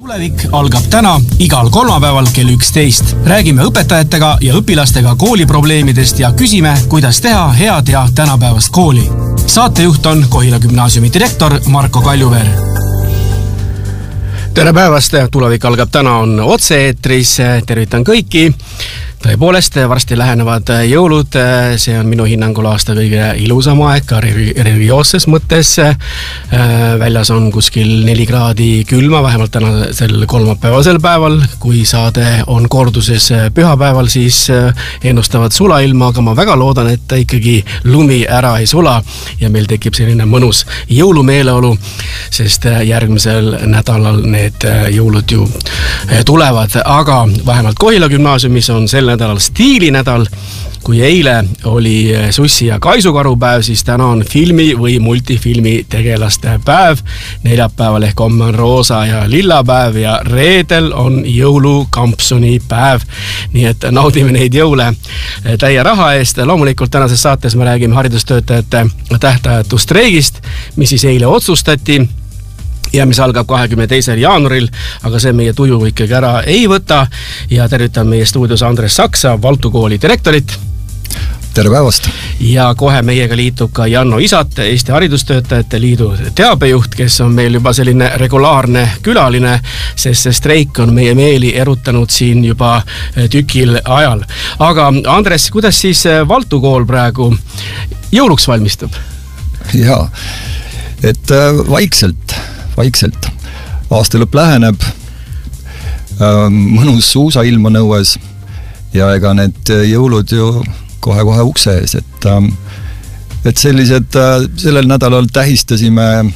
Tulevik algab täna igal kolmapäeval kell 11. Räägime õpetajatega ja õpilastega kooliprobleemidest ja küsime, kuidas teha head ja tänapäevast kooli. Saatejuht on Kohila gümnaasiumi direktor Marko Kaljuveer. Tere päevast, Tulevik algab täna on otse-eetris, tervitan kõiki. Tõepoolest, varsti lähenevad jõulud, see on minu hinnangul aasta kõige ilusam aeg, ka religioosses mõttes. Väljas on kuskil 4 kraadi külma, vähemalt tänasel kolmapäevasel päeval. Kui saade on korduses pühapäeval, siis ennustavad sulailma, aga ma väga loodan, et ikkagi lumi ära ei sula ja meil tekib selline mõnus jõulumeeleolu, sest järgmisel nädalal need jõulud ju tulevad, aga vähemalt Kohila gümnaasiumis on sel nädalal stiilinädal. Kui eile oli Sussi ja Kaisukaru päev, siis täna on filmi või multifilmi tegelaste päev. Neljapäeval ehk homme on roosa ja lilla päev ja reedel on jõulukampsuni päev. Nii et naudime neid jõule täie raha eest. Loomulikult tänases saates me räägime haridustöötajate tähtajatu streigist, mis siis eile otsustati ja mis algab 22. jaanuaril, aga see meie tuju ikkagi ära ei võta ja tervitan meie stuudios Andres Saksa, Valtu kooli direktorit. Tere päevast! Ja kohe meiega liitub ka Janno Isat, Eesti Haridustöötajate Liidu teabejuht, kes on meil juba selline regulaarne külaline, sest see streik on meie meeli erutanud siin juba tükil ajal. Aga Andres, kuidas siis Valtu kool praegu jõuluks valmistub? Jaa, et vaikselt. Aasta lõpp läheneb, mõnus suusailm on õues ja ega need jõulud ju kohe ukse ees, et sellised sellel nädalal tähistasime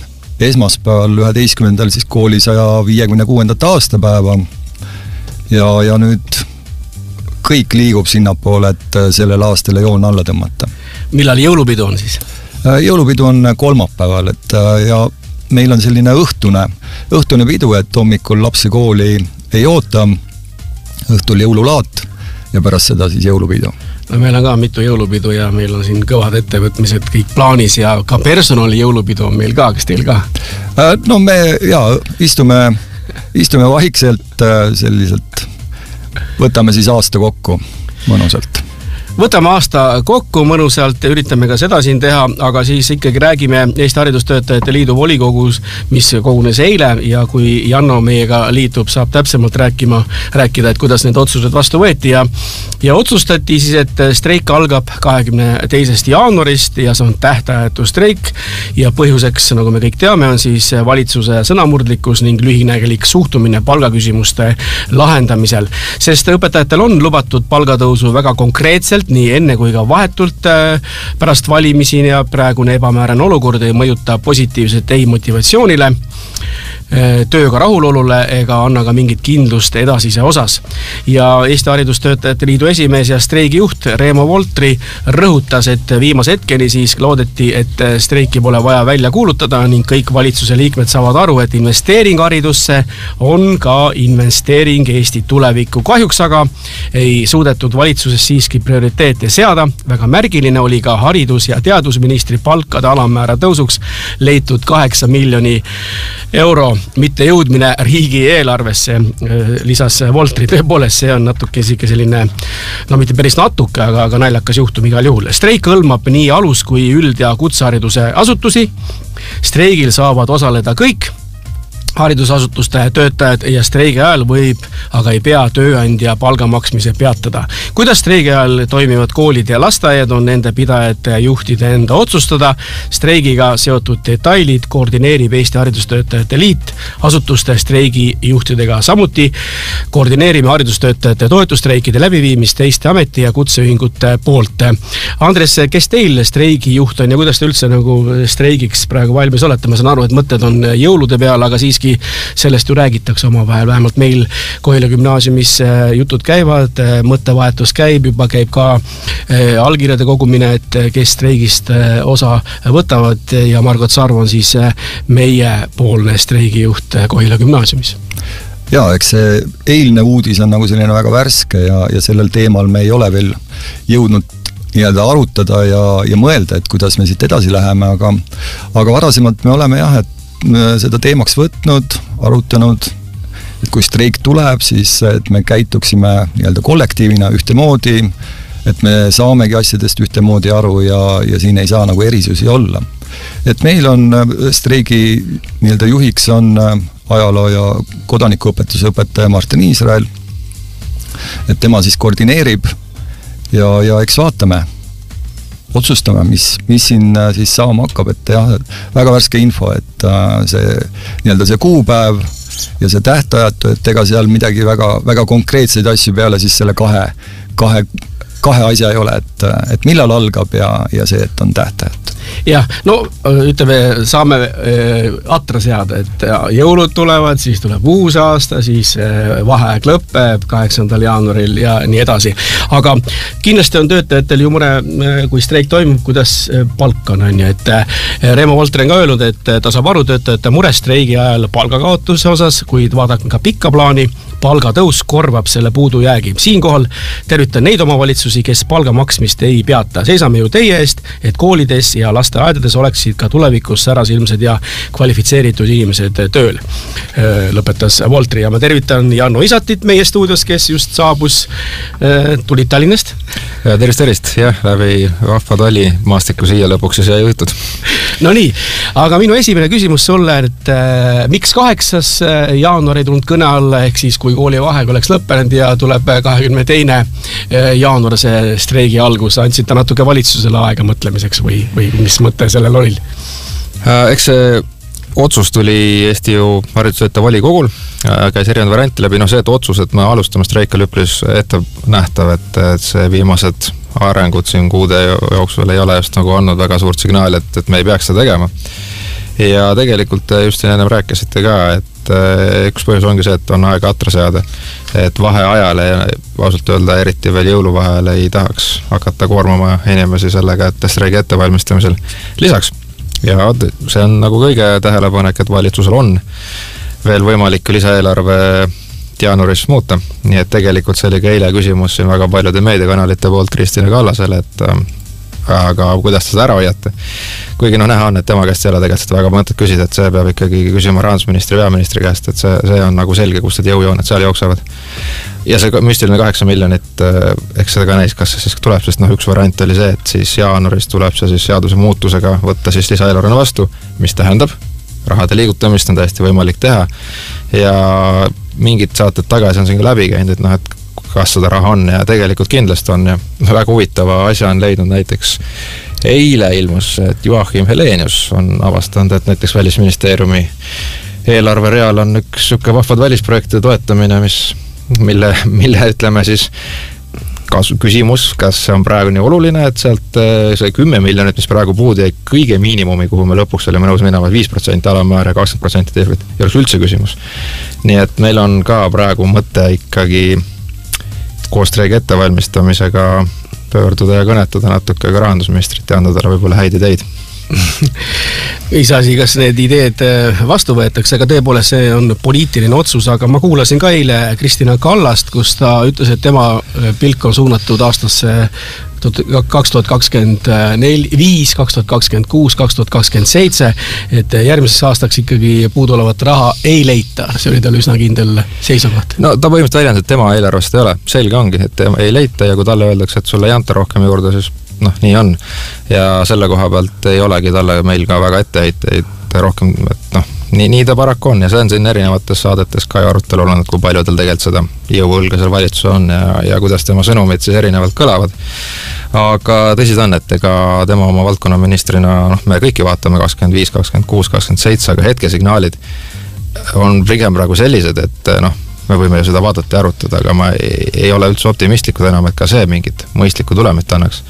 esmaspäeval 11. siis kooli 156. aastapäeva ja nüüd kõik liigub sinnapoole, et sellel aastale joon alla tõmmata. Millal jõulupidu on siis? Jõulupidu on kolmapäeval, ja meil on selline õhtune pidu, et hommikul lapsi kooli ei oota, õhtul jõululaat ja pärast seda siis jõulupidu. No meil on ka mitu jõulupidu ja meil on siin kõvad ettevõtmised kõik plaanis ja ka personali jõulupidu on meil ka, kas teil ka? No me istume vaikselt selliselt, võtame siis aasta kokku mõnusalt. Võtame aasta kokku mõnusalt ja üritame ka seda siin teha, aga siis ikkagi räägime Eesti Haridustöötajate Liidu volikogus, mis kogunes eile ja kui Janno meiega liitub, saab täpsemalt rääkida, et kuidas need otsused vastu võeti ja otsustati siis, et streik algab 22. jaanuarist ja see on tähtajatu streik ja põhjuseks, nagu me kõik teame, on siis valitsuse sõnamurdlikkus ning lühinägelik suhtumine palgaküsimuste lahendamisel, sest õpetajatel on lubatud palgatõusu väga konkreetselt, nii enne kui ka vahetult pärast valimisi ja praegune ebamäärane olukord ei mõjuta positiivset ei motivatsioonile, tööga rahulolule ega anna ka mingit kindlust edasise osas. Ja Eesti Haridustöötajate Liidu esimees ja streigijuht Reemo Voltri rõhutas, et viimase hetkeni siis loodeti, et streiki pole vaja välja kuulutada ning kõik valitsuse liikmed saavad aru, et investeering haridusse on ka investeering Eesti tulevikku. Kahjuks aga ei suudetud valitsuses siiski prioriteete seada. Väga märgiline oli ka haridus- ja teadusministri palkade alammäära tõusuks leitud 8 miljoni euro mitte jõudmine riigi eelarvesse, lisas Voltri. Tõepoolest, see on natuke selline, no mitte päris natuke, aga naljakas juhtum igal juhul. Streik hõlmab nii alus- kui üld- ja kutsehariduse asutusi. Streigil saavad osaleda kõik haridusasutuste töötajad ja streigi ajal võib, aga ei pea tööandja palga maksmise peatada. Kuidas streigi ajal toimivad koolid ja lasteaiad on nende pidajate ja juhtide enda otsustada. Streigiga seotud detailid koordineerib Eesti Haridustöötajate Liit asutuste streigi juhtidega. Samuti koordineerime haridustöötajate toetustreikide läbiviimist teiste ameti- ja kutseühingute poolt. Andres, kes teil streigi juht on ja kuidas te üldse nagu streigiks praegu valmis olete? Ma saan aru, et mõtted on jõulude peal, aga siiski sellest ju räägitakse omavahel, vähemalt meil Kohila gümnaasiumis jutud käivad, mõttevahetus käib ka allkirjade kogumine, et kes streigist osa võtavad ja Margot Sarv on siis meie poolne streigijuht Kohila gümnaasiumis. Jaa, eks see eilne uudis on nagu selline väga värske ja sellel teemal me ei ole veel jõudnud nii-öelda arutada ja mõelda, et kuidas me siit edasi läheme, aga varasemalt me oleme et seda teemaks võtnud, arutanud et kui streik tuleb, siis et me käituksime nii-öelda kollektiivina ühtemoodi, et me saamegi asjadest ühtemoodi aru ja siin ei saa nagu erisusi olla. Et meil on streigi nii-öelda juhiks on ajaloo ja kodanikuõpetuse õpetaja Martin Iisrael, et tema siis koordineerib ja eks vaatame, otsustame, mis siin siis saama hakkab, et jah, väga värske info, et see nii-öelda see kuupäev ja see tähtajatu, et ega seal midagi väga konkreetseid asju peale siis selle kahe asja ei ole, et millal algab ja see, et on tähtajat. Jah, no ütleme, saame atra seada, et jõulud tulevad, siis tuleb uus aasta, siis vaheaeg lõpeb 8. jaanuaril ja nii edasi. Aga kindlasti on töötajatel ju mure, kui streik toimub, kuidas palk on, et Reemo Volter on ka öelnud, et ta saab aru töötajate mure streigi ajal palgakaotuse osas, kuid vaadake ka pikka plaani, palgatõus korvab selle puudujäägi. Siinkohal tervitan neid omavalitsusi, kes palga maksmist ei peata. Seisame ju teie eest, et koolides ja lasteaedades oleksid ka tulevikus särasilmsed ja kvalifitseeritud inimesed tööl. Lõpetas Voltri ja ma tervitan Janno Isatit meie stuudios, kes just saabus, tulid Tallinnast. Tervist, jah, läbi vahva Talli maastiku siia lõpuks ja siia juhitud. No nii, aga minu esimene küsimus sulle, et miks 8. jaanuar ei tulnud kõne alla, ehk siis kui koolivaheaeg oleks lõppenud ja tuleb 22. jaanuar see streigi algus, andsid ta natuke valitsusele aega mõtlemiseks või mis mõte sellel oli? Eks see otsus tuli Eesti ju haridustöötaja volikogul, käis erinevad varianti läbi, see, et otsus, et me alustame streiki üpris ette nähtav, et see viimased arengud siin kuude jooksul ei ole just nagu olnud väga suurt signaali, et me ei peaks seda tegema. Ja tegelikult just ennem rääkisite ka, et üks põhjus ongi see, et on aega atra seada, et vaheajale ja ausalt öelda eriti veel jõuluvaheajale ei tahaks hakata koormama inimesi sellega, et streigi ettevalmistamisel lisaks. Ja see on nagu kõige tähelepanek, et valitsusel on veel võimalik lisaeelarve jaanuaris muuta. Nii et tegelikult see oli ka eile küsimus siin väga paljude meediakanalite poolt Kristina Kallasele, et aga kuidas ta seda ära hoiate. Kuigi näha on, et tema käest ei ole tegelikult seda väga mõtet küsida, et see peab ikkagi küsima rahandusministri ja peaministri käest, et see on nagu selge, kus need jõujooned seal jooksevad. Ja see müstiline 8 miljonit, eks seda ka näis, kas see siis tuleb, sest üks variant oli see, et siis jaanuaris tuleb see siis seaduse muutusega võtta siis lisaeelarvena vastu, mis tähendab rahade liigutamist on täiesti võimalik teha ja mingid saated tagasi on siin ka läbi käinud, et kas seda raha on ja tegelikult kindlasti on ja väga huvitava asja on leidnud näiteks eile ilmus, et Joachim Helenius on avastanud, et näiteks Välisministeeriumi eelarvereal on üks siuke vahvad välisprojektide toetamine, mille ütleme siis küsimus, kas see on praegu nii oluline, et sealt see 10 miljonit, mis praegu puudu jäi kõige miinimumi, kuhu me lõpuks olime nõus minema 5% alammäär ja 20% tervit, ei oleks üldse küsimus. Nii et meil on ka praegu mõte ikkagi koos streigi ettevalmistamisega pöörduda ja kõnetada natuke ka rahandusministrit ja anda talle võib-olla häid ideid. Isasi, kas need ideed vastu võetakse, aga tõepoolest see on poliitiline otsus, aga ma kuulasin ka eile Kristina Kallast, kus ta ütles, et tema pilk on suunatud aastasse 2025, 2026, 2027, et järgmiseks aastaks ikkagi puuduolevat raha ei leita. See oli tal üsna kindel seisukoht. No ta põhimõtteliselt väljendab, et tema eelarvest ei ole. Selge ongi, et ei leita ja kui talle öeldakse, et sulle ei anta rohkem juurde, siis nii on. Ja selle koha pealt ei olegi talle meil ka väga etteheiteid rohkem, et nii ta paraku on ja see on siin erinevates saadetes ka arutelu olnud, kui palju tal tegelikult seda jõuõlga seal valitsus on ja kuidas tema sõnumid siis erinevalt kõlavad. Aga tõsi on, et ega tema oma valdkonnaministrina, me kõiki vaatame 25, 26, 27, aga hetkesignaalid on pigem praegu sellised, et me võime ju seda vaadata ja arutada, aga ma ei ole üldse optimistlikud enam, et ka see mingit mõistlikku tulemit annaks.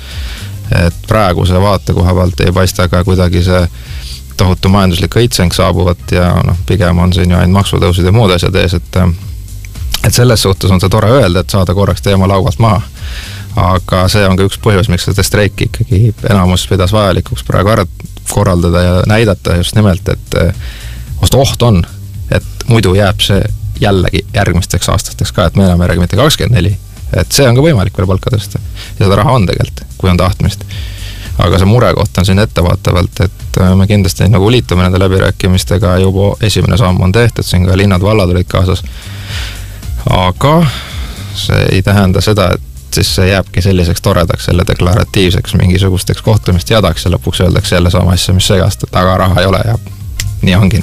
Et praegu see vaatekoha pealt ei paista ka kuidagi see tohutu majanduslik õitseng saabuvat ja pigem on siin ju ainult maksutõusid ja muud asjad ees, et selles suhtes on see tore öelda, et saada korraks teema laugalt maha. Aga see on ka üks põhjus, miks seda streiki ikkagi enamus pidas vajalikuks praegu ära korraldada ja näidata just nimelt, et oht on, et muidu jääb see jällegi järgmisteks aastateks ka, et me enam ei räägi mitte 24, et see on ka võimalik veel palka tõsta. Ja seda raha on tegelikult, kui on tahtmist. Aga see murekoht on siin ettevaatavalt, et me kindlasti nagu liitume nende läbirääkimistega juba esimene samm on tehtud, siin ka linnad, vallad olid kaasas. aga see ei tähenda seda, et siis see jääbki selliseks toredaks, selle deklaratiivseks mingisugusteks kohtumist jadaks ja lõpuks öeldakse jälle sama asja, mis segast, et aga raha ei ole ja nii ongi.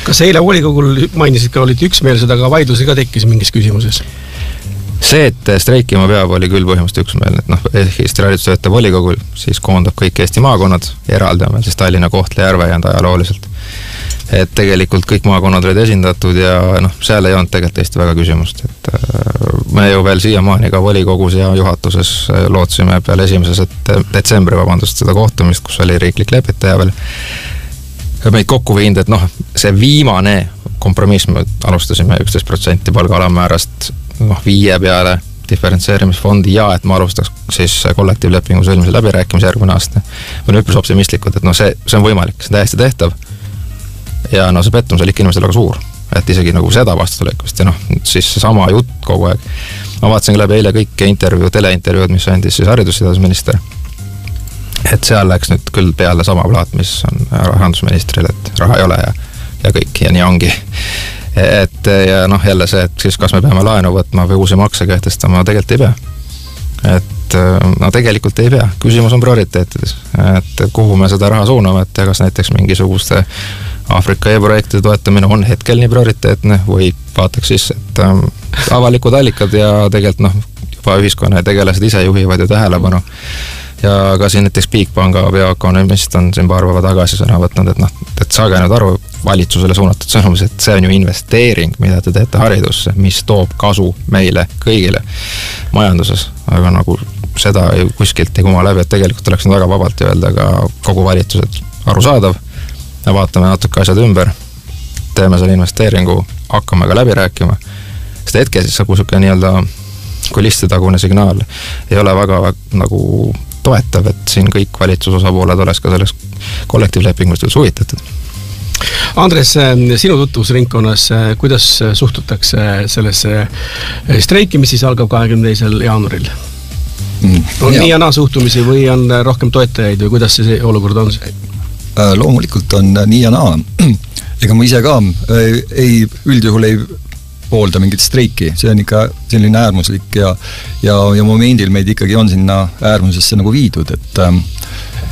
Kas eile volikogul mainisid ka, olid üksmeelsed, aga vaidlusi ka tekkis mingis küsimuses? See, et streikima peab, oli küll põhimõtteliselt üksmeelne, et Eesti haridustöötajate volikogul siis koondab kõik Eesti maakonnad, eraldi on meil siis Tallinna, Kohtla-Järve jäänud ajalooliselt. Et tegelikult kõik maakonnad olid esindatud ja seal ei olnud tegelikult Eesti väga küsimust, et me ju veel siiamaani ka volikogus ja juhatuses lootsime peale 1. detsembri, seda kohtumist, kus oli riiklik lepitaja veel meid kokku viinud, et see viimane kompromiss, me alustasime 11% palga alammäärast 5 peale diferentseerimisfondi ja et ma alustaks siis kollektiivlepingu sõlmise läbirääkimise järgmine aasta. Me oleme üpris optimistlikud, et see on võimalik, see on täiesti tehtav. Ja see pettumus oli ikka inimestel väga suur, et isegi seda vastutulekust ja siis sama jutt kogu aeg. Ma vaatasin läbi eile kõik teleintervjuud, mis andis siis haridussidadusminister. Et seal läks nüüd küll peale sama plaat, mis on rahandusministril, et raha ei ole ja kõik ja nii ongi. Et ja jälle see, et siis kas me peame laenu võtma või uusi makse kehtestama, tegelikult ei pea. Et tegelikult ei pea. Küsimus on prioriteetides, et kuhu me seda raha suuname, et kas näiteks mingisuguste Aafrika e-projektide toetamine on hetkel nii prioriteetne või vaataks siis, et avalikud allikad ja tegelikult juba ühiskonna ja tegelased ise juhivad ju tähelepanu. Ja ka siin näiteks Bigpanga peaökonomist on siin paar päeva tagasi sõna võtnud, et saage nüüd aru valitsusele suunatud sõnumis, et see on ju investeering, mida te teete haridusse, mis toob kasu meile kõigile majanduses. Aga seda ju kuskilt ei kuma läbi, et tegelikult oleks väga vabalt öelda ka kogu valitsus, et arusaadav ja vaatame natuke asjad ümber, teeme selle investeeringu, hakkame ka läbi rääkima. Sest hetke siis kui listitagune signaal ei ole väga toetav, et siin kõik valitsusosapooled oleks ka selles kollektiivlepingust huvitatud. Andres, sinu tutvusringkonnas, kuidas suhtutakse sellesse streiki, mis siis algab 22. jaanuaril? On nii ja naa suhtumisi või on rohkem toetajaid või kuidas see olukord on? Loomulikult on nii ja naa. Ega ma ise ka üldjuhul ei poolda mingit streiki, see on ikka selline äärmuslik ja momendil meid ikkagi on sinna äärmusesse viidud,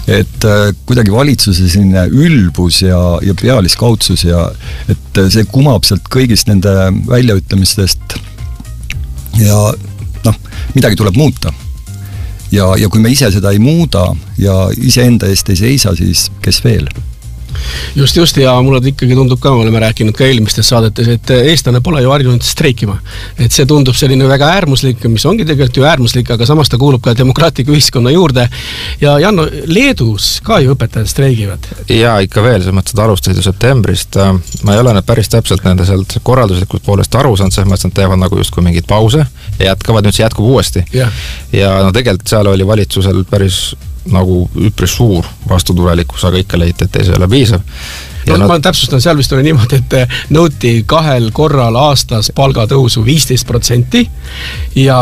et kuidagi valitsuse selline ülbus ja pealiskaudsus ja et see kumab sealt kõigist nende väljaütlemistest ja midagi tuleb muuta. Ja kui me ise seda ei muuda ja iseenda eest ei seisa, siis kes veel? Just ja mulle ikkagi tundub ka, me oleme rääkinud ka eelmistes saadetes, et eestlane pole ju harjunud streikima. Et see tundub selline väga äärmuslik, mis ongi tegelikult ju äärmuslik, aga samas ta kuulub ka demokraatliku ühiskonna juurde. Ja Janno, Leedus ka ju õpetajad streigivad. Ja ikka veel, see mõttes, et alustasid ju septembrist. Ma ei ole nüüd päris täpselt nende sealt korralduslikult poolest aru saanud, see mõttes, et teevad justkui mingid pause ja jätkavad, nüüd see jätkub uuesti. Ja tegelikult seal oli valitsusel päris üpris suur vastutulelikus, aga ikka leiti, et ei see ole piisav. Ma täpsustan, seal vist oli niimoodi, et nõuti 2 korral aastas palgatõusu 15% ja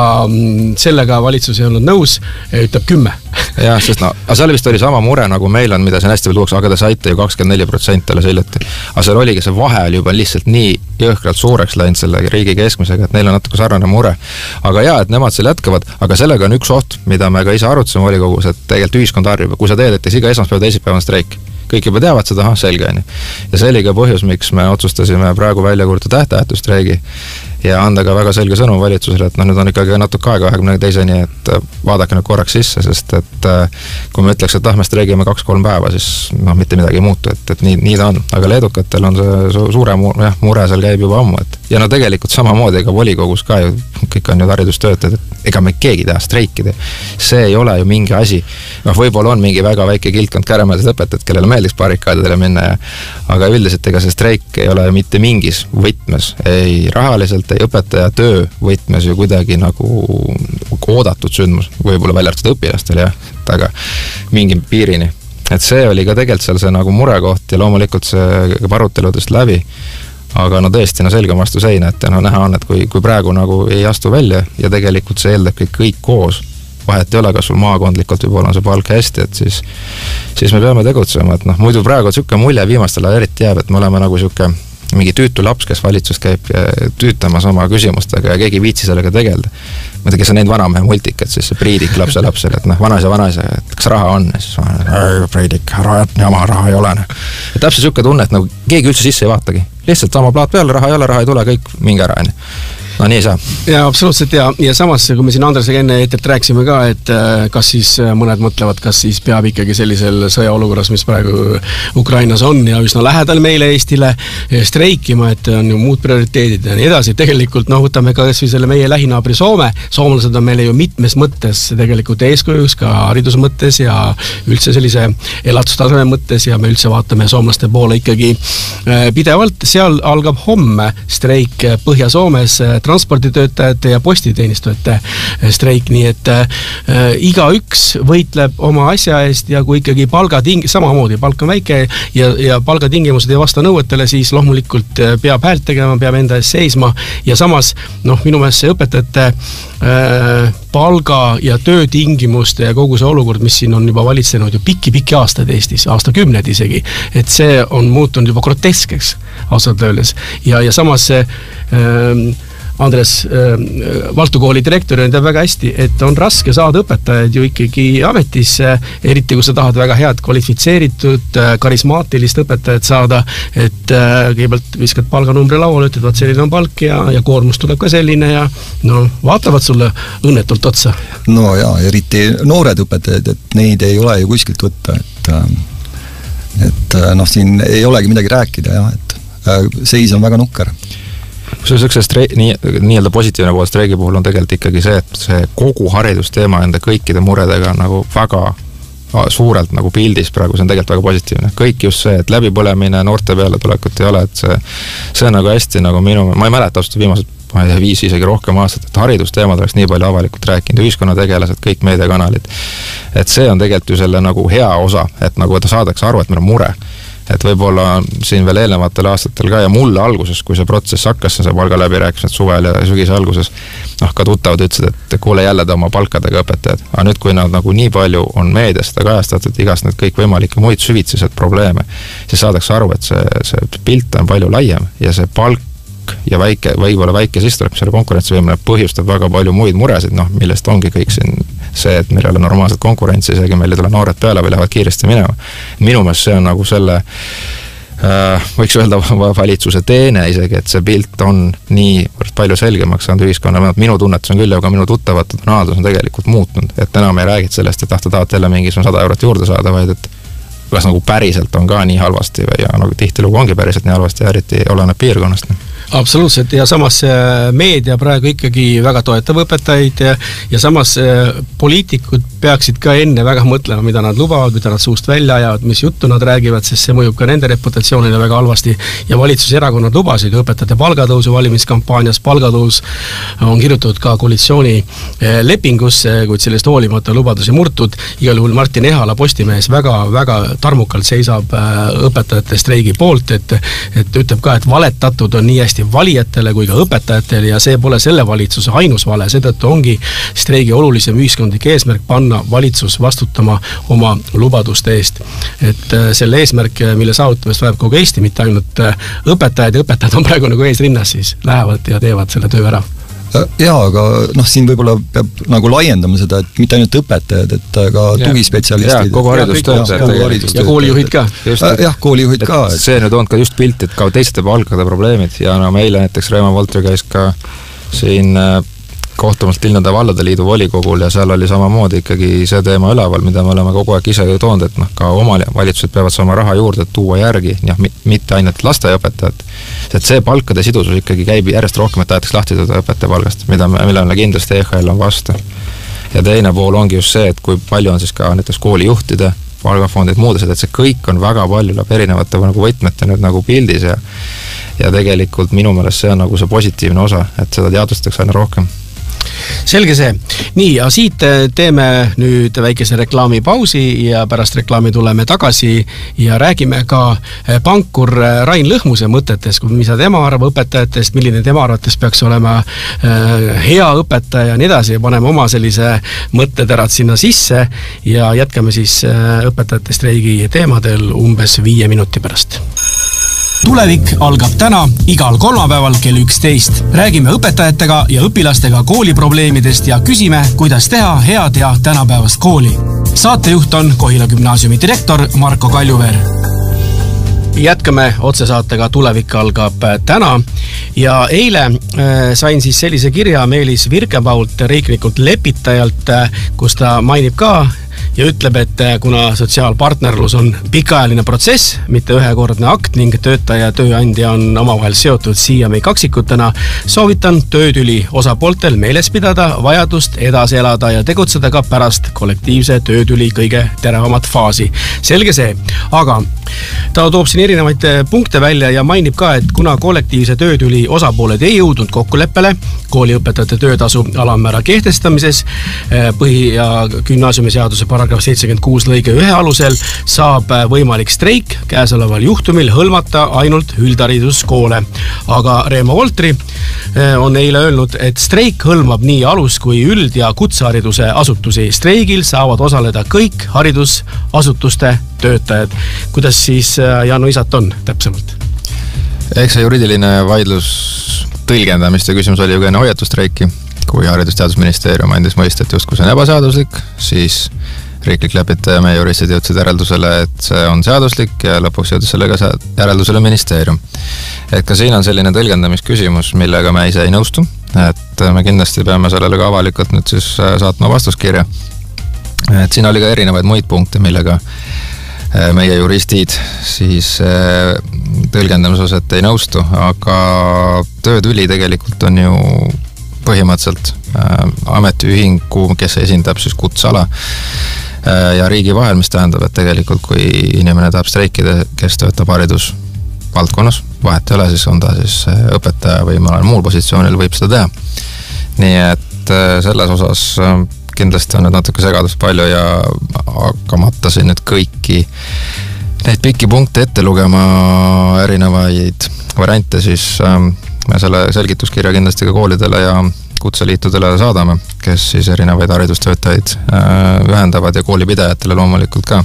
sellega valitsus ei olnud nõus, ütleb 10%. Jah, sest aga seal vist oli sama mure, nagu meil on, mida siin hästi veel tuuakse, aga te saite ju 24% alles hiljuti. Aga seal oligi see vahe oli juba lihtsalt nii jõhkralt suureks läinud selle riigi keskmisega, et neil on natuke sarnane mure. Aga jaa, et nemad seal jätkavad, aga sellega on üks oht, mida me ka ise arutasime volikogus, et tegelikult ühiskond harjub, kui sa teed, et iga esmaspäev teisipäev on streik. Kõik juba teavad seda, selge on. Ja see oli ka põhjus, miks me otsustasime praegu välja kuulutada tähtajatu streigi ja anda ka väga selge sõnum valitsusele, et nüüd on ikkagi natuke aega 22-ni, et vaadake nüüd korraks sisse, sest et kui me ütleks, et me streigime 2-3 päeva, siis mitte midagi ei muutu, et nii ta on. Aga leedukatel on see suure mure seal käib juba ammu, ja tegelikult samamoodi ka volikogus ka ju, kõik on ju haridustöötajad, et ega me keegi teha streikida. See ei ole ju mingi asi. Võib-olla on mingi väga väike kiltkond käremeelsed õpetajad, kellele meeldiks barrikaadidele minna, aga üldiselt ega see streik ei ole mitte mingis võtmes, ei rahaliselt, ei õpetaja töö võtmes ju kuidagi oodatud sündmus, võib-olla välja arvatud õpilastel, aga mingi piirini. Et see oli ka tegelikult seal see murekoht ja loomulikult see aruteludest läbi, aga tõesti selge vastu seina, et näha on, et kui praegu ei astu välja ja tegelikult see eeldab kõik koos, vahet ei ole, kas sul maakondlikult võib-olla on see palk hästi, et siis me peame tegutsema, et muidu praegu on selline mulje viimastel ajal eriti jääb, et me oleme selline mingi tüütu laps, kes valitsus käib tüütamas oma küsimustega ja keegi ei viitsi sellega tegelda. Mõtle, kes on neid vanamehe multikat, siis see Priidik lapsele, et vanaisa, et kas raha on? Ja siis Priidik, jama, raha ei ole. Ja täpselt siuke tunne, et nagu keegi üldse sisse ei vaatagi. Lihtsalt sama plaat peale, raha ei tule, kõik mingi ära. No nii ei saa. Ja absoluutselt ja samas, kui me siin Andresega enne eetert rääksime ka, et kas siis mõned mõtlevad, kas siis peab ikkagi sellisel sõjaolukorras, mis praegu Ukrainas on ja üsna lähedal meile Eestile streikima, et on ju muud prioriteedid ja nii edasi. Tegelikult võtame ka kas või selle meie lähinaabri Soome. Soomlased on meile ju mitmes mõttes tegelikult eeskujuks ka hariduse mõttes ja üldse sellise elatustaseme mõttes ja me üldse vaatame soomlaste poole ikkagi pidevalt. Seal algab homme streik Põhja-Soomes transporditöötajate ja postiteenistujate streik, nii et igaüks võitleb oma asja eest ja kui ikkagi samamoodi palk on väike ja palgatingimused ei vasta nõuetele, siis loomulikult peab häält tegema, peab enda eest seisma ja samas minu meelest see õpetajate palga ja töötingimuste ja kogu see olukord, mis siin on juba valitsenud ju pikki aastaid Eestis, aastakümned isegi, et see on muutunud juba groteskeks ausalt öeldes ja samas see Andres Valtu kooli direktori teab väga hästi, et on raske saada õpetajaid ju ikkagi ametisse, eriti kui sa tahad väga head kvalifitseeritud, karismaatilist õpetajat saada, et kõigepealt viskad palganumbri lauale, ütled, vaat selline on palk ja koormus tuleb ka selline ja vaatavad sulle õnnetult otsa. No jaa, eriti noored õpetajad, et neid ei ole ju kuskilt võtta, et siin ei olegi midagi rääkida, jah, et seis on väga nukker. Nii-öelda positiivne pool streigi puhul on tegelikult ikkagi see, et see kogu haridusteema enda kõikide muredega nagu väga suurelt nagu pildis praegu, see on tegelikult väga positiivne. Kõik just see, et läbipõlemine, noorte peale tulekut ei ole, et see on nagu hästi nagu ma ei mäleta ausalt viimased 5 isegi rohkem aastat, et haridusteemad oleks nii palju avalikult rääkinud, ühiskonnategelased, kõik meediakanalid. Et see on tegelikult ju selle nagu hea osa, et nagu ta saadakse aru, et meil on mure. Et võib-olla siin veel eelnevatel aastatel ka ja mulle alguses, kui see protsess hakkas, see palga läbirääkimised suvel ja sügise alguses, ka tuttavad ütlesid, et kuule jälle ta oma palkadega õpetajad. Aga nüüd, kui nad nagu nii palju on meedias seda kajastatud, igast need kõik võimalikke muid süvitsised probleeme, siis saadakse aru, et see pilt on palju laiem ja see palk ja võib-olla väike sissetulek, mis selle konkurentsivõimele põhjustab väga palju muid muresid, millest ongi kõik siin see, et meil ei ole normaalselt konkurentsi, isegi meil ei tule noored peale või lähevad kiiresti minema. Minu meelest see on nagu selle võiks öelda valitsuse teene isegi, et see pilt on nii palju selgemaks saanud ühiskonna. Minu tunnetus on küll, aga minu tuttavate tonaalsus on tegelikult muutnud, et enam ei räägid sellest, et tahad jälle mingisugune 100 eurot juurde saada, vaid et kas nagu päriselt on ka nii halvasti ja nagu tihtilugu ongi päriselt nii halvasti ja eriti oleneb piirkonnast. Absoluutselt ja samas meedia praegu ikkagi väga toetab õpetajaid ja samas poliitikud peaksid ka enne väga mõtlema, mida nad lubavad, mida nad suust välja ajavad, mis juttu nad räägivad, sest see mõjub ka nende reputatsioonile väga halvasti ja valitsuserakonnad lubasid õpetajate palgatõusu valimiskampaanias, palgatõus on kirjutatud ka koalitsiooni lepingusse, kuid sellest hoolimata lubadusi murtud. Igal juhul Martin Ehala Postimehes väga tarmukalt seisab õpetajate streigi poolt, et ütleb ka, et valetatud on nii hästi valijatele kui ka õpetajatele ja see pole selle valitsuse ainus vale, seetõttu ongi streigi olulisem ühiskondlik eesmärk panna valitsus vastutama oma lubaduste eest. Et selle eesmärk, mille saavutamist vajab kogu Eesti, mitte ainult õpetajad ja õpetajad on praegu nagu eesrinnas, siis lähevad ja teevad selle töö ära. Jaa, aga siin võib-olla peab nagu laiendama seda, et mitte ainult õpetajad, et ka tugispetsialistid. Ja kogu haridustöötajad. Ja koolijuhid ka. Jah, koolijuhid ka. See nüüd on ka just pilt, et ka teiste palkade probleemid ja meile näiteks Reimo Voltri käis ka siin kohtumast Linnade Vallade Liidu volikogul ja seal oli samamoodi ikkagi see teema üleval, mida me oleme kogu aeg ise ju toonud, et ka oma valitsused peavad saama raha juurde tuua järgi, mitte ainult lasteaiaõpetajad. Et see palkade sidusus ikkagi käib järjest rohkem, et tahetakse lahti tuua õpetaja palgast, millele kindlasti EHL on vastu. Ja teine pool ongi just see, et kui palju on siis ka näiteks koolijuhtide palgafondid muudesed, et see kõik on väga palju erinevate nagu võtmete nüüd nagu pildis ja tegelikult minu meelest see on nagu see positiivne osa, et seda teadvustatakse aina rohkem. Selge see. Nii, ja siit teeme nüüd väikese reklaamipausi ja pärast reklaami tuleme tagasi ja räägime ka pankur Rain Lõhmuse mõtetest, mida tema arvab õpetajatest, milline tema arvates peaks olema hea õpetaja ja nii edasi ja paneme oma sellise mõtteterad sinna sisse ja jätkame siis õpetajate streigi teemadel umbes 5 minuti pärast. Tulevik algab täna igal kolmapäeval kell 11. Räägime õpetajatega ja õpilastega kooliprobleemidest ja küsime, kuidas teha head ja tänapäevast kooli. Saatejuht on Kohila gümnaasiumi direktor Marko Kaljuveer. Jätkame otsesaatega Tulevik algab täna ja eile sain siis sellise kirja Meelis Virkepault riiklikult lepitajalt, kus ta mainib ka ja ütleb, et kuna sotsiaalpartnerlus on pikaajaline protsess, mitte ühekordne akt ning töötaja ja tööandja on omavahel seotud siiami kaksikutena, soovitan töötüli osapooltel meeles pidada vajadust edasi elada ja tegutseda ka pärast kollektiivse töötüli kõige teravamat faasi. Selge see, aga ta toob siin erinevaid punkte välja ja mainib ka, et kuna kollektiivse töötüli osapooled ei jõudnud kokkuleppele kooliõpetajate töötasu alammäära kehtestamises põhi- ja gümnaasiumiseaduse paragrahv 76 lõige 1 alusel, saab võimalik streik käesoleval juhtumil hõlmata ainult üldhariduskoole. Aga Reemo Voltri on eile öelnud, et streik hõlmab nii alus- kui üld- ja kutsehariduse asutusi. Streigil saavad osaleda kõik haridusasutuste töötajad. Kuidas siis Janno Isat on täpsemalt? Eks see juriidiline vaidlus tõlgendamiste küsimus oli ju enne hoiatustreiki, kui Haridus-Teadusministeerium andis mõista, et justkui see on ebaseaduslik, siis riiklik lepitaja ja meie juristid jõudsid järeldusele, et see on seaduslik ja lõpuks jõudis sellega järeldusele ministeerium. Et ka siin on selline tõlgendamisküsimus, millega me ise ei nõustu, et me kindlasti peame sellele ka avalikult nüüd siis saatma vastuskirja. Et siin oli ka erinevaid muid punkte, millega meie juristid siis tõlgendamises, et ei nõustu, aga töötüli tegelikult on ju põhimõtteliselt ametiühingu, kes esindab siis kutsala ja riigi vahel, mis tähendab, et tegelikult kui inimene tahab streikida, kes töötab haridusvaldkonnas, vahet ei ole, siis on ta siis õpetaja või mõnel muul positsioonil võib seda teha. Nii et selles osas kindlasti on nüüd natuke segadust palju ja hakkamata siin nüüd kõiki neid pikki punkte ette lugema erinevaid variante, siis me selle selgituskirja kindlasti ka koolidele ja kutseliitudele saadame, kes siis erinevaid haridustöötajaid ühendavad ja koolipidajatele loomulikult ka.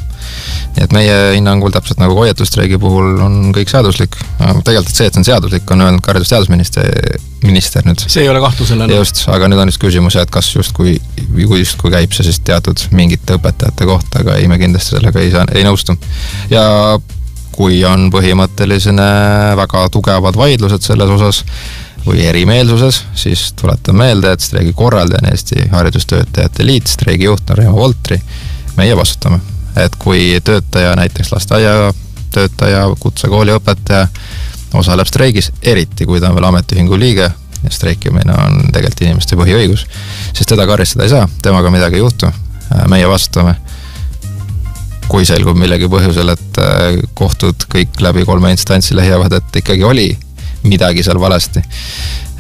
Nii et meie hinnangul täpselt nagu hoiatustreigi puhul on kõik seaduslik. Tegelikult see, et see on seaduslik, on öelnud ka haridusteadusminister nüüd. See ei ole kahtlusele. Just, aga nüüd on just küsimus, et kas justkui käib see siis teatud mingite õpetajate kohta, aga ei, me kindlasti sellega ei nõustu. Ja kui on põhimõttelisena väga tugevad vaidlused selles osas või erimeelsuses, siis tuletan meelde, et streigi korraldaja on Eesti Haridustöötajate Liit, streigi juht on Reemo Voltri, meie vastutame. Et kui töötaja, näiteks lasteaia töötaja, kutsekooli õpetaja osaleb streigis, eriti kui ta on veel ametiühingu liige ja streikimine on tegelikult inimeste põhiõigus, siis teda karistada ei saa, temaga midagi ei juhtu, meie vastutame. Kui selgub millegi põhjusel, et kohtud kõik läbi 3 instantsi leiavad, et ikkagi oli midagi seal valesti.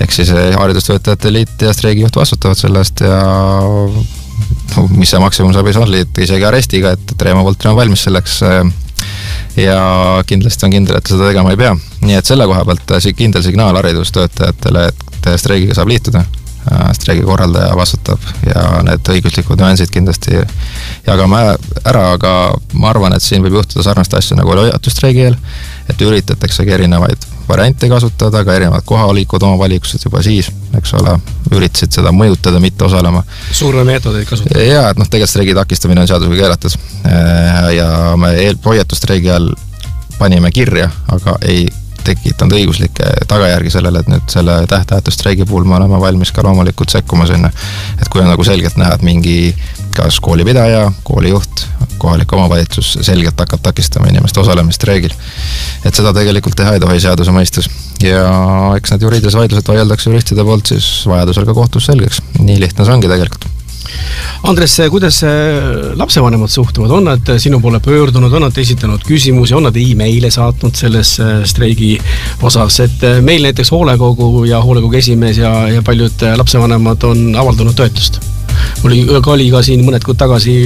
Ehk siis Haridustöötajate Liit ja streigijuht vastutavad sellest ja mis see maksimumsabis oli, et isegi arestiga, et Reemo Voltri on valmis selleks ja kindlasti on kindel, et seda tegema ei pea. Nii et selle koha pealt kindel signaal haridustöötajatele, et streigiga saab liituda. Streigi korraldaja vastutab ja need õiguslikud nüansid kindlasti jagame ära, aga ma arvan, et siin võib juhtuda sarnast asja nagu hoiatustreigi eel, et üritataksegi erinevaid variante kasutada, ka erinevad kohalikud oma valikused juba siis, eks ole, üritasid seda mõjutada, mitte osalema. Survemeetodeid kasutada. Ja, et tegelikult streigi takistamine on seadusega keelatud ja me hoiatustreigi all panime kirja, aga ei tekitanud õiguslikke tagajärgi sellele, et nüüd selle tähtajatu streigi puhul me oleme valmis ka loomulikult sekkuma sinna. Et kui on nagu selgelt näha, et mingi kas koolipidaja, koolijuht, kohalik omavalitsus selgelt hakkab takistama inimeste osalemist streigil. Et seda tegelikult teha ei tohi seaduse mõistes. Ja eks need juriidilised vaidlused vaieldakse juristide poolt siis vajadusel ka kohtus selgeks. Nii lihtne see ongi tegelikult. Andres, kuidas lapsevanemad suhtuvad? On nad sinu poole pöördunud, on nad esitanud küsimusi, on nad e-maile saatnud selles streigi osas, et meil näiteks hoolekogu ja hoolekogu esimees ja paljud lapsevanemad on avaldanud toetust. Oli ka siin mõned kuud tagasi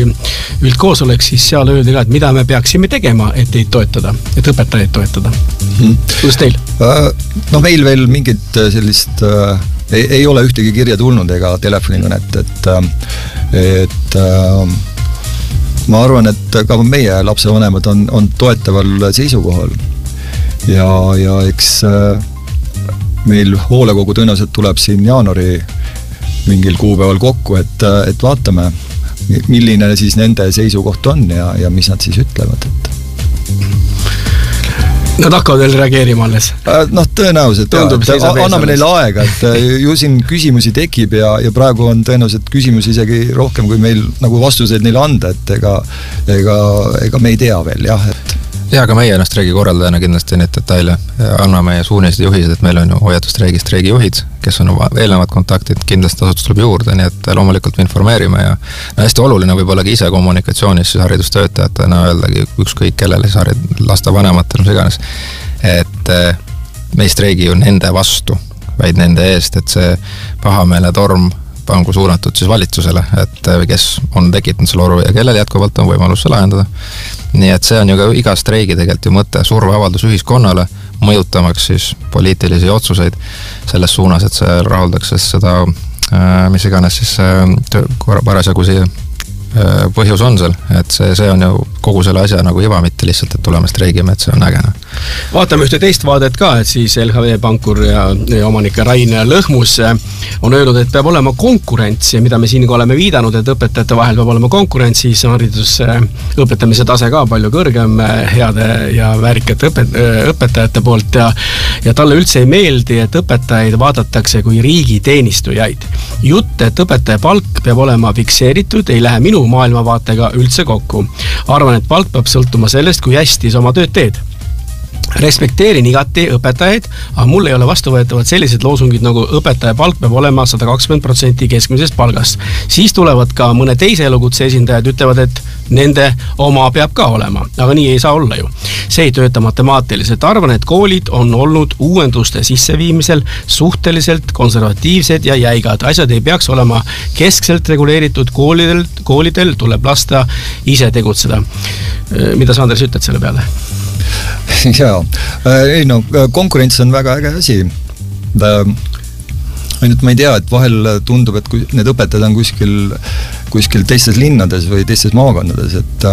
üldkoosolek, siis seal öeldi ka, et mida me peaksime tegema, et teid toetada, et õpetajaid toetada. Kuidas teil? No meil veel mingit sellist ei ole ühtegi kirja tulnud ega telefonikõnet, et ma arvan, et ka meie lapsevanemad on toetaval seisukohal ja eks meil hoolekogu tõenäoliselt tuleb siin jaanuari mingil kuupäeval kokku, et vaatame, milline siis nende seisukoht on ja mis nad siis ütlevad, et Nad hakkavad veel reageerima alles? Tõenäoliselt, anname neile aega, et ju siin küsimusi tekib ja praegu on tõenäoliselt küsimusi isegi rohkem, kui meil nagu vastuseid neile anda, et ega me ei tea veel, jah, et aga meie streigi korraldajana kindlasti neid detaile anname ja suunised ja juhised, et meil on ju hoiatusstreigi streigijuhid, kes on eelnevad kontaktid, kindlasti asutus tuleb juurde, nii et loomulikult me informeerime ja hästi oluline võib-olla ise kommunikatsioonis siis haridustöötajatena öeldagi ükskõik kellele, siis lastevanematel, mis iganes, et me ei streigi ju nende vastu, vaid nende eest, et see pahameele torm pangu suunatud siis valitsusele, et kes on tekitanud selle oru ja kellel jätkuvalt on võimalus see lahendada. Nii et see on ju ka iga streigi tegelikult ju mõte, surveavaldus ühiskonnale, mõjutamaks siis poliitilisi otsuseid selles suunas, et see rahuldaks seda, mis iganes siis parasjagu see põhjus on seal, et see on ju kogu selle asja nagu iva, mitte lihtsalt, et tuleme streigime, et see on ägena. Vaatame ühte teist vaadet ka, et siis LHV pankur ja omanik Rain Lõhmus on öelnud, et peab olema konkurents ja mida me siin oleme viidanud, et õpetajate vahel peab olema konkurents, siis haridus õpetamise tase ka palju kõrgem heade ja väärikate õpetajate poolt ja talle üldse ei meeldi, et õpetajaid vaadatakse kui riigiteenistujaid. Jutt, et õpetaja palk peab olema fikseeritud, ei lähe minu maailmavaatega üldse kokku. Arvan, et palk peab sõltuma sellest, kui hästi sa oma tööd teed. Respekteerin igati õpetajaid, aga mul ei ole vastuvõetavad sellised loosungid nagu õpetaja palk peab olema 120% keskmisest palgast. Siis tulevad ka mõne teise elukutse esindajad, ütlevad, et nende oma peab ka olema, aga nii ei saa olla ju. See ei tööta matemaatiliselt. Arvan, et koolid on olnud uuenduste sisseviimisel suhteliselt konservatiivsed ja jäigad. Asjad ei peaks olema keskselt reguleeritud, koolidel tuleb lasta ise tegutseda. Mida sa, Andres, ütled selle peale? Jaa, konkurents on väga äge asi. Ainult ma ei tea, et vahel tundub, et need õpetajad on kuskil teistes linnades või teistes maakondades, et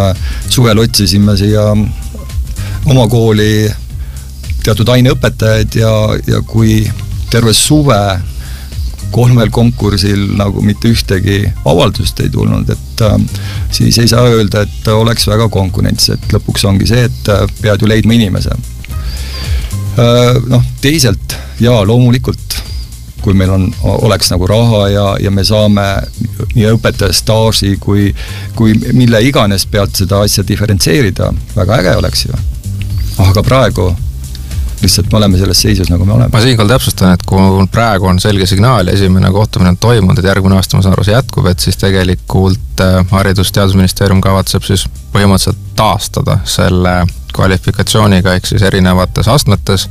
suvel otsisime siia oma kooli teatud aineõpetajaid ja kui terve suve 3 konkursil nagu mitte ühtegi avaldust ei tulnud, et siis ei saa öelda, et oleks väga konkurents, et lõpuks ongi see, et pead ju leidma inimese. Teiselt, jaa, loomulikult, kui meil oleks nagu raha ja me saame nii õpetaja staaži kui mille iganes pealt seda asja diferentseerida, väga äge oleks ju. Aga praegu lihtsalt me oleme selles seisus, nagu me oleme. Ma siinkohal täpsustan, et kui praegu on selge signaal ja esimene kohtumine on toimunud, et järgmine aasta ma saan aru see jätkub, et siis tegelikult Haridus- Teadusministeerium kavatseb siis põhimõtteliselt taastada selle kvalifikatsiooniga, ehk siis erinevates astmetes.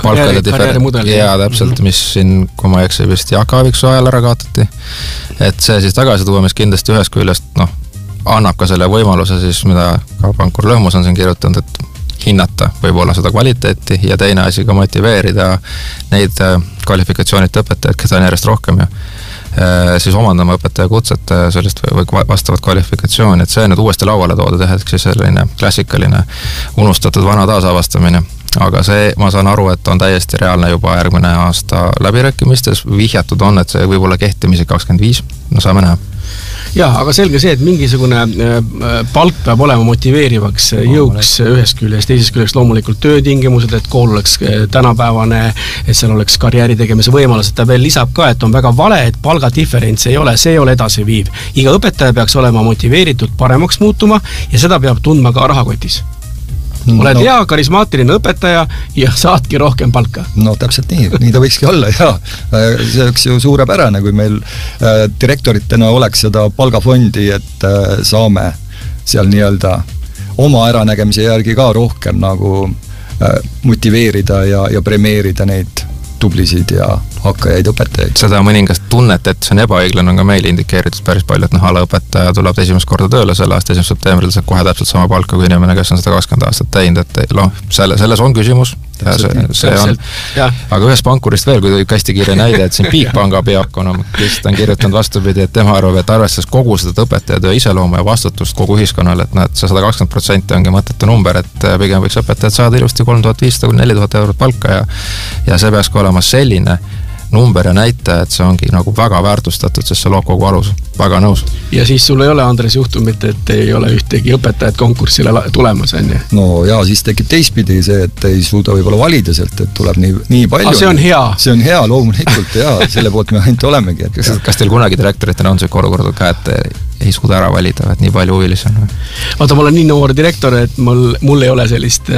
Karjäärimudeli. Ja täpselt, mis siin, kui ma eksi, vist Jaak Aaviksoo ajal ära kaotati. Et see siis tagasi tuua, mis kindlasti ühest küljest annab ka selle võimaluse siis, mida ka pankur Lõhmus on siin kirjutanud, et hinnata võib-olla seda kvaliteeti ja teine asi ka motiveerida neid kvalifikatsioonid õpetajaid, keda on järjest rohkem ja siis omandama õpetaja kutset sellist või vastavat kvalifikatsiooni, et see nüüd uuesti lauale toodud, ehk siis selline klassikaline unustatud vana taasavastamine. Aga see, ma saan aru, et on täiesti reaalne juba järgmine aasta läbirääkimistes, vihjatud on, et see võib olla kehtimisi 25, saame näha. Jah, aga selge see, et mingisugune palk peab olema motiveerivaks jõuks ühest küljest, teisest küljest loomulikult töötingimused, et kool oleks tänapäevane, et seal oleks karjääri tegemise võimalus, et ta veel lisab ka, et on väga vale, et palgadiferents ei ole, see ei ole edasiviiv. Iga õpetaja peaks olema motiveeritud paremaks muutuma ja seda peab tundma ka rahakotis. Oled hea, karismaatiline õpetaja ja saadki rohkem palka. Täpselt nii ta võikski olla, jaa. See oleks ju suurepärane, kui meil direktoritena oleks seda palgafondi, et saame seal nii-öelda oma äranägemise järgi ka rohkem nagu motiveerida ja premeerida neid tublisid ja hakkajaid õpetajaid. Seda mõningast tunnet, et see on ebaõiglane, on ka meil indikeeritud päris palju, et õpetaja tuleb esimest korda tööle selle aasta 1. septembril, saab kohe täpselt sama palka kui inimene, kes on 120 aastat teinud, et selles on küsimus. See on, aga ühest pankurist veel, kui toib hästi kiire näide, et siin Bigpanga peakonam, kes on kirjutanud vastupidi, et tema arvab, et arvestades kogu seda õpetajatöö iseloomu ja vastutust kogu ühiskonnale, et see 120% ongi mõttetu number, et pigem võiks õpetajad saada ilusti 3500–4000 eurot palka ja see peaks ka olema selline number ja näitaja, et see ongi nagu väga väärtustatud, sest see loob kogu alus. Väga nõus. Ja siis sul ei ole, Andres, juhtumit, et ei ole ühtegi õpetajat konkursile tulemas, on ju? No ja siis tekib teistpidi see, et ei suuda võib-olla valida sealt, et tuleb nii palju. See on hea? See on hea, loomulikult, ja selle poolt me ainult olemegi. Kas teil kunagi direktoritena on see olukord ka, et ei suuda ära valida, et nii palju huvilisi on? Vaata, ma olen nii noor direktor, et mul ei ole sellist,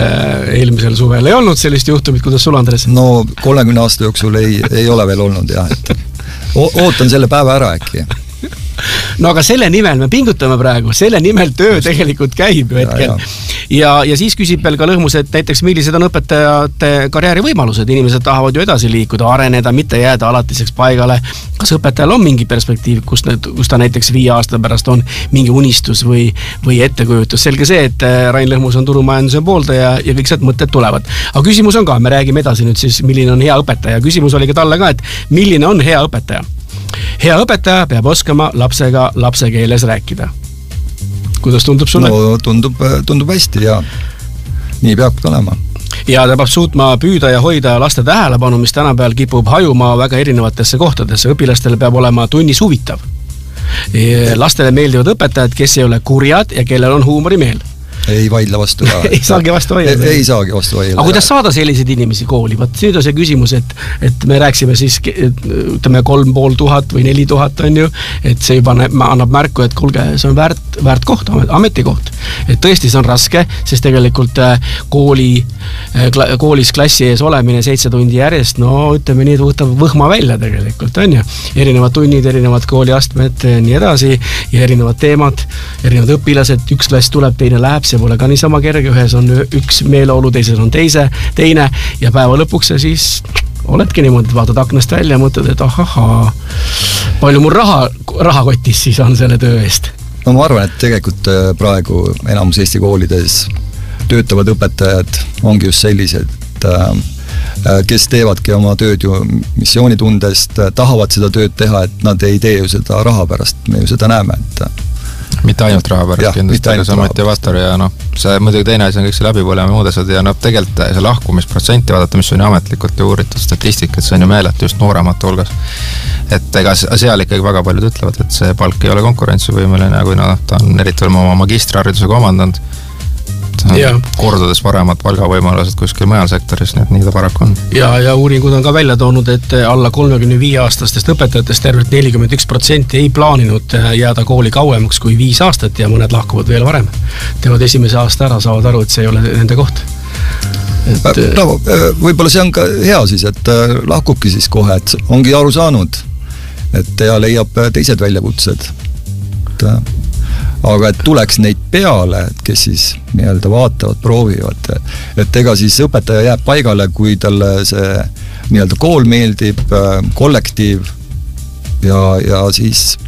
eelmisel suvel ei olnud sellist juhtumit, kuidas sul, Andres? No 30 aasta jooksul ei ole veel olnud, jah, et ootan selle päeva ära äkki. No aga selle nimel me pingutame praegu, selle nimel töö tegelikult käib ju hetkel. Ja siis küsib veel ka Lõhmus, et näiteks millised on õpetajate karjäärivõimalused, inimesed tahavad ju edasi liikuda, areneda, mitte jääda alatiseks paigale. Kas õpetajal on mingi perspektiiv, kus ta näiteks 5 aasta pärast on mingi unistus või ettekujutus? Selge see, et Rain Lõhmus on turumajanduse pooldaja ja kõik sealt mõtted tulevad. Aga küsimus on ka, me räägime edasi nüüd siis, milline on hea õpetaja. Küsimus oli ka talle ka, et milline on hea õpetaja? Hea õpetaja peab oskama lapsega lapse keeles rääkida. Kuidas tundub sulle? No tundub hästi ja nii peab olema. Ja ta peab suutma püüda ja hoida laste tähelepanu, mis tänapäeval kipub hajuma väga erinevatesse kohtadesse. Õpilastele peab olema tunnis huvitav. Lastele meeldivad õpetajad, kes ei ole kurjad ja kellel on huumorimeel. Ei vaidle vastu ka. Ei saagi vastu vaidle. Ei saagi vastu vaidle. Aga kuidas saada selliseid inimesi kooli? Vaat nüüd on see küsimus, et me rääksime siis, ütleme 3500 või 4000 on ju, et see juba annab märku, et kuulge, see on väärt koht, ametikoht. Et tõesti see on raske, sest tegelikult koolis klassi ees olemine 7 tundi järjest, no ütleme nii, et võtab võhma välja tegelikult, on ju. Erinevad tunnid, erinevad kooliastmed, nii edasi ja erinevad teemad, erinevad õpilased, üks klass tuleb, teine läheb, see pole ka niisama kerge, ühes on üks meeleolu, teises on teine ja päeva lõpuks see siis oledki niimoodi, et vaatad aknast välja ja mõtled, et ahahaa, palju mul rahakotis siis on selle töö eest? No ma arvan, et tegelikult praegu enamus Eesti koolides töötavad õpetajad ongi just sellised, kes teevadki oma tööd ju missioonitundest, tahavad seda tööd teha, et nad ei tee ju seda raha pärast, me ju seda näeme, et mitte ainult raha pärast kindlasti, aga see motivaator ja see muidugi teine asi on kõik see läbipõlema muud asjad ja tegelikult see lahkumisprotsenti vaadata, mis on ju ametlikult ju uuritud statistikat, see on ju meeletu just nooremate hulgas. Et ega seal ikkagi väga paljud ütlevad, et see palk ei ole konkurentsivõimeline, kui ta on eriti veel oma magistriharidusega omandanud. Kordades paremad palgavõimalused kuskil mujal sektoris, nii ta paraku on. Ja uuringud on ka välja toonud, et alla 35-aastastest õpetajatest tervelt 41% ei plaaninud jääda kooli kauemaks kui 5 aastat ja mõned lahkuvad veel varem. Teevad esimese aasta ära, saavad aru, et see ei ole nende koht. Võib-olla see on ka hea siis, et lahkubki siis kohe, et ongi aru saanud, et ja leiab teised väljakutsed. Aga et tuleks neid peale, kes siis nii-öelda vaatavad, proovivad, et ega siis õpetaja jääb paigale, kui talle see nii-öelda kool meeldib, kollektiiv ja siis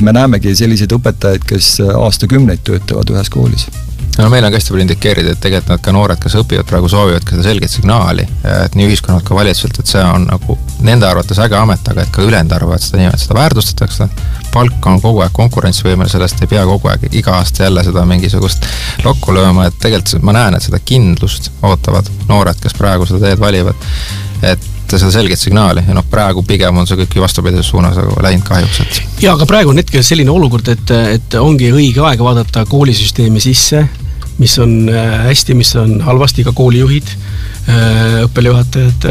me näemegi selliseid õpetajaid, kes aastakümneid töötavad ühes koolis. No meil on hästi palju indikeerida, et tegelikult nad ka noored, kes õpivad praegu soovivad ka seda selget signaali, et nii ühiskonnad ka valitsuselt, et see on nagu nende arvates äge amet, aga et ka ülend arvavad seda nii, et seda väärtustatakse, palk on kogu aeg konkurentsivõimel, sellest ei pea kogu aeg iga aasta jälle seda mingisugust lokku lööma, et tegelikult ma näen, et seda kindlust ootavad noored, kes praegu seda teed valivad, et seda selget signaali ja praegu pigem on see kõik vastupidises suunas läinud kahjuks. Ja, aga praegu on hetkel selline olukord, et ongi õige aeg vaadata koolisüsteemi sisse, mis on hästi, mis on halvasti, ka koolijuhid, õppejuhatajad,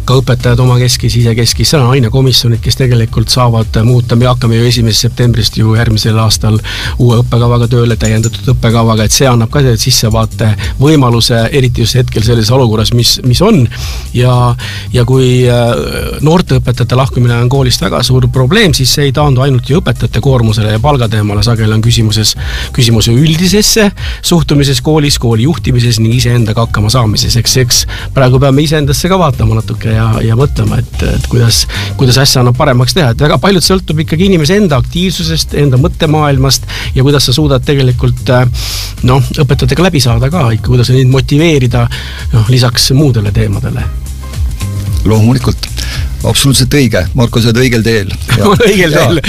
ka õpetajad oma keskis, ise keskis, seal on ainekomisjonid, kes tegelikult saavad muuta, me hakkame ju 1. septembrist ju järgmisel aastal uue õppekavaga tööle, täiendatud õppekavaga, et see annab ka sissevaate võimaluse, eriti just hetkel selles olukorras, mis on ja kui noorte õpetajate lahkumine on koolist väga suur probleem, siis see ei taandu ainult ju õpetajate koormusele ja palgateemale, sageli on küsimus üldisesse suhtumises koolis, kooli juhtimises ning iseendaga hakkama saamises, eks praegu peame iseendasse ka vaatama natuke ja mõtlema, et kuidas asja annab paremaks teha, et väga paljud sõltub ikkagi inimese enda aktiivsusest, enda mõttemaailmast ja kuidas sa suudad tegelikult õpetajatega läbi saada ka ikka, kuidas neid motiveerida lisaks muudele teemadele. Loomulikult, absoluutselt õige, Marko, sa oled õigel teel. Õigel teel.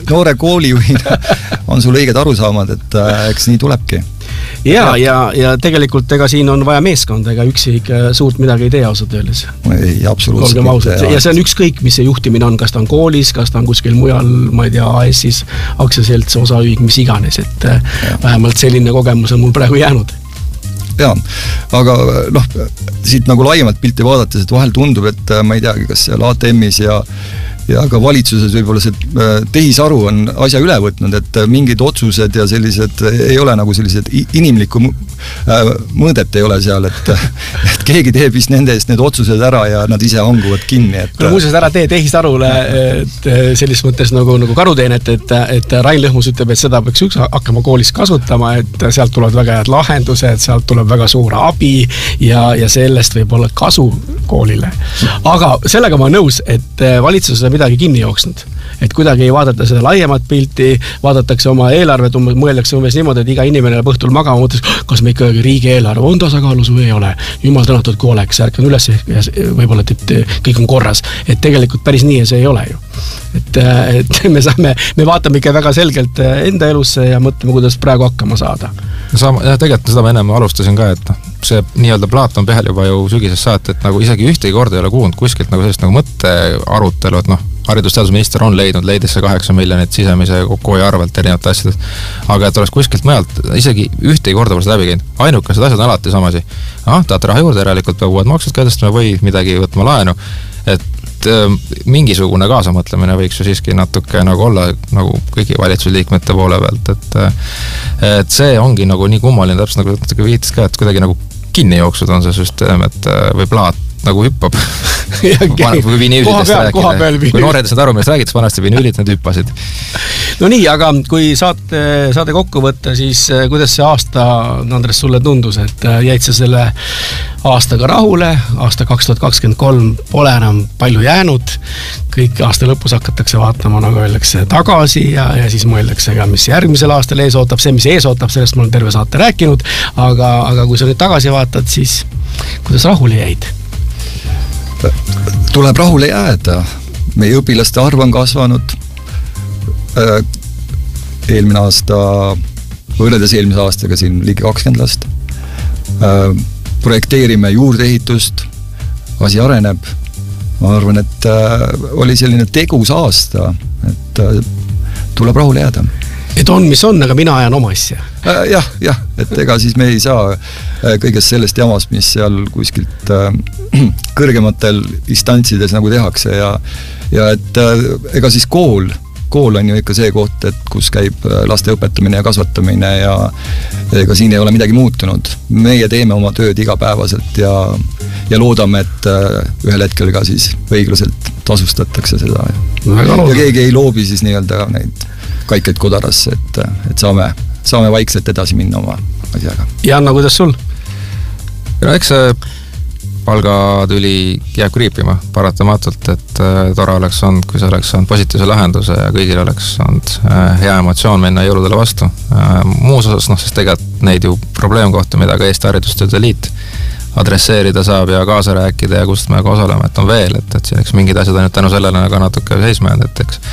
Noore koolijuhina on sul õiged arusaamad, et eks nii tulebki. Ja tegelikult ega siin on vaja meeskonda, ega üksi suurt midagi ei tee ausalt öeldes. Ei, absoluutselt. Ja see on ükskõik, mis see juhtimine on, kas ta on koolis, kas ta on kuskil mujal, ma ei tea, AS-is, aktsiaselts, osaühing, mis iganes, et vähemalt selline kogemus on mul praegu jäänud. Jaa, aga siit nagu laiemalt pilti vaadates, et vahel tundub, et ma ei teagi, kas seal ATM-is ja ka valitsuses võib-olla see tehisaru on asja üle võtnud, et mingid otsused ja sellised ei ole nagu sellised inimlikku mõõdet ei ole seal, et keegi teeb vist nende eest need otsused ära ja nad ise hanguvad kinni. Muuseas ära tee tehisarule selles mõttes nagu karuteenet, et Rain Lõhmus ütleb, et seda peaks hakkama koolis kasutama, et sealt tulevad väga head lahendused, sealt tuleb väga suur abi ja sellest võib olla kasu koolile. Aga sellega ma nõus, et valitsus midagi kinni jooksnud. Et kuidagi ei vaadata seda laiemat pilti, vaadatakse oma eelarvet, mõeldakse umbes niimoodi, et iga inimene läheb õhtul magama, mõttes, kas me ikkagi riigi eelarve on tasakaalus või ei ole. Jumal tänatud, kui oleks, ärkan üles ja võib-olla, et kõik on korras. Et tegelikult päris nii see ei ole ju. Et me vaatame ikka väga selgelt enda elusse ja mõtleme, kuidas praegu hakkama saada. Tegelikult seda ma ennem alustasin ka, et see nii-öelda plaat on pehel juba ju sügises saate, et nagu isegi ühtegi korda ei ole kuulnud kuskilt nagu sellist nagu mõtte arutelu, et haridusteadusminister on leidis see 8 miljonit sisemise kokkuhoiu arvelt erinevate asjadest, aga et oleks kuskilt mujalt, isegi ühtegi korda pole seda läbi käinud. Ainukesed asjad on alati samasi. Tahate raha juurde, järelikult peab uued maksud kädestama või midagi võtma laenu, et mingisugune kaasamõtlemine võiks ju siiski natuke nagu olla nagu kõigi valitsusliikmete poole pealt, et see ongi nagu nii kummaline, täpselt nagu natuke viitis ka, et kuidagi nagu kinni jooksud on see süsteem, et või plaat nagu hüppab. Kui vinüülidest rääkida. Kui nooredest need aru, millest räägitas, vanasti vinüülid, need hüppasid. No nii, aga kui saate kokku võtta, siis kuidas see aasta, Andres, sulle tundus, et jäid sa selle aastaga rahule, aasta 2023 pole enam palju jäänud, kõik aasta lõpus hakatakse vaatama, nagu öeldakse, tagasi ja siis mõeldakse ka, mis järgmisel aastal ees ootab, see, mis ees ootab, sellest ma olen terve saate rääkinud, aga kui sa nüüd tagasi vaatad, siis kuidas rahule jäid? Tuleb rahule jääda. Meie õpilaste arv on kasvanud. Eelmine aasta, võrreldes eelmise aastaga siin ligi 20 last. Projekteerime juurdeehitust, asi areneb. Ma arvan, et oli selline tegus aasta, et tuleb rahule jääda. Et on, mis on, aga mina ajan oma asja. Jah, et ega siis me ei saa kõigest sellest jamast, mis seal kuskilt kõrgematel instantsides nagu tehakse ja et ega siis kool on ju ikka see koht, et kus käib laste õpetamine ja kasvatamine ja ega siin ei ole midagi muutunud. Meie teeme oma tööd igapäevaselt ja loodame, et ühel hetkel ka siis õiglaselt tasustatakse seda. Ja keegi ei loobi siis nii-öelda neid kaikaid kodarasse, et saame vaikselt edasi minna oma asjaga. Janna, kuidas sul? Eks see palgatüli jääb kriipima paratamatult, et tore oleks olnud, kui see oleks olnud positiivse lahenduse ja kõigil oleks olnud hea emotsioon minna jõuludele vastu. Muus osas, sest tegelikult neid ju probleemkohti, mida ka Eesti Haridustöötajate Liit adresseerida saab ja kaasa rääkida ja kust me ka osaleme, et on veel, et siin eks mingid asjad ainult tänu sellele ka natuke seisma jäänud, et eks.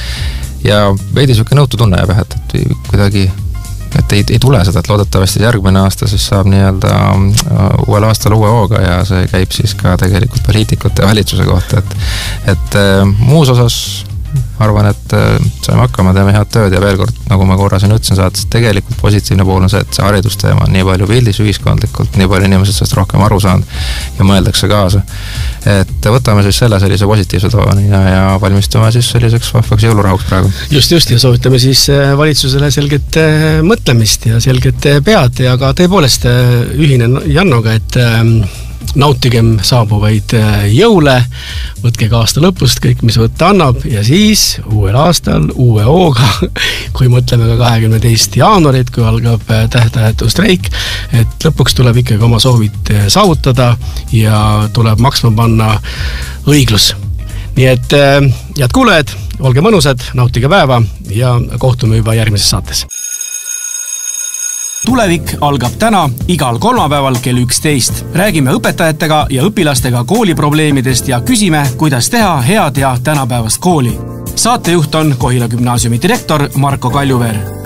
Ja veidi siuke nõutu tunne jääb, et kuidagi et ei tule seda, et loodetavasti järgmine aasta siis saab nii-öelda uuel aastal uue hooga ja see käib siis ka tegelikult poliitikute ja valitsuse kohta, et muus osas arvan, et saime hakkama, teeme head tööd ja veel kord, nagu ma korra siin ütlesin saates, tegelikult positiivne pool on see, et see haridusteema on nii palju pildis ühiskondlikult, nii palju inimesed sellest rohkem aru saanud ja mõeldakse kaasa. Et võtame siis sellise positiivse tooni ja valmistume siis selliseks vahvaks jõulurahuks praegu. Just ja soovitame siis valitsusele selget mõtlemist ja selget pead ja ka tõepoolest ühinen Jannoga, et nautigem saabuvaid jõule, võtke ka aasta lõpust kõik, mis võtta annab ja siis uuel aastal uue hooga, kui mõtleme ka 22. jaanuarit, kui algab tähtajatu streik, et lõpuks tuleb ikkagi oma soovid saavutada ja tuleb maksma panna õiglus. Nii et head kuulajad, olge mõnusad, nautige päeva ja kohtume juba järgmises saates. Tulevik algab täna igal kolmapäeval kell 11. Räägime õpetajatega ja õpilastega kooliprobleemidest ja küsime, kuidas teha head ja tänapäevast kooli. Saatejuht on Kohila gümnaasiumi direktor Marko Kaljuveer.